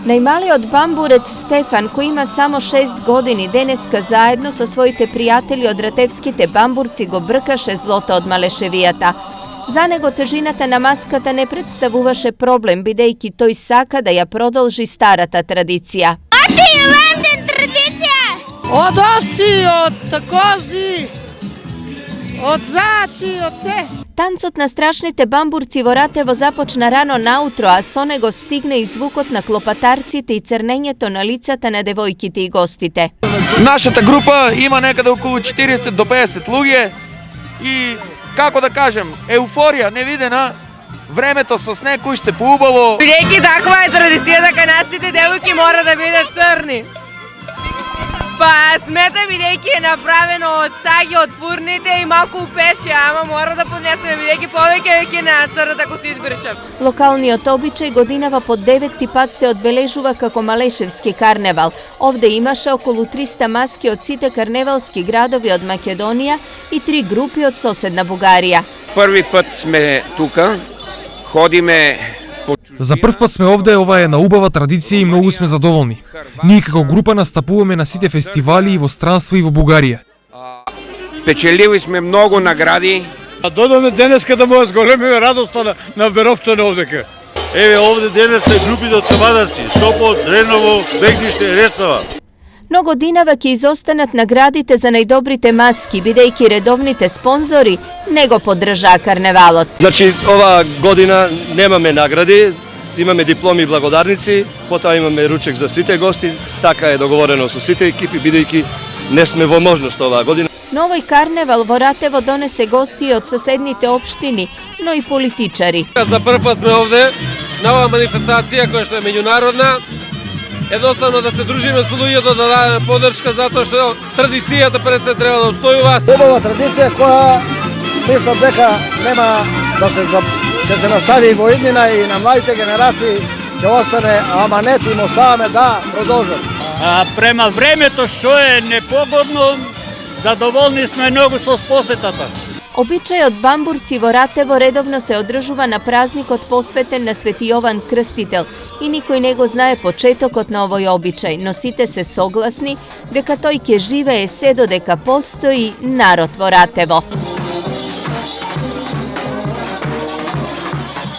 Najmali od Bamburec Stefan, koji ima samo 6 godini, deneska zajedno so svojite prijatelji od Ratevskite Bamburci go brkaše zlото od Maleševijata. За него тежината на маската не представуваше проблем, бидејќи тој сака да ја продолжи старата традиција. Оти Ланден традиција! Од овци, од кози, од заци, од се. Танцот на страшните бамбурци во Ратево започна рано наутро, а со него стигна и звукот на клопатарците и црнењето на лицата на девојките и гостите. Нашата група има некаде околу 40 до 50 луѓе и како да кажем, еуфорија невидена, времето со снег уште поубаво. Бидејќи таква е традицијата, канадците девојки мора да бидат црни. Па смета бидејќи е направено од саѓи од фурните и малку пече, ама мора да поднесеме бидејќи повеќе ќе нацрнат ако се избришам. Локалниот обичај годинава по 9 пат се одбележува како Малешевски карневал. Овде имаше околу 300 маски од сите карневалски градови од Македонија и 3 групи од соседна Бугарија. Први пат сме тука, ходиме. За прв пат сме овде, ова е на убава традиција и многу сме задоволни. Ние како група настапуваме на сите фестивали и во странство и во Бугарија. Печеливи сме многу награди. Додаме денеска да му зголемиме радоста на Веровчане овдека. Еве овде денес се групите од Самадарци, Сопот, Реново, Бегниште, Ресава. Но годинава ќе изостанат наградите за најдобрите маски, бидејќи редовните спонзори не го поддржаа карневалот. Значи, ова година немаме награди, имаме дипломи и благодарници, потоа имаме ручек за сите гости, така е договорено со сите екипи, бидејќи не сме во можност оваа година. Но овој карневал во Ратево донесе гости од соседните општини, но и политичари. За прв пат сме овде на оваа манифестација која што е меѓународна. Едноставно да се дружиме со луѓето, да дадеме поддршка затоа што традицијата пред се треба да устојува. Убава традиција која мислам дека нема да ќе се настави во иднина и на младите генерации ќе остане аманет и му оставаме да продолжат. Према времето што е непогодно, задоволни сме многу со посетата. Обичајот бамбурци во Ратево редовно се одржува на празникот посветен на Свети Јован Крстител и никој не го знае почетокот на овој обичај, но сите се согласни дека тој ќе живее се додека постои народ во Ратево.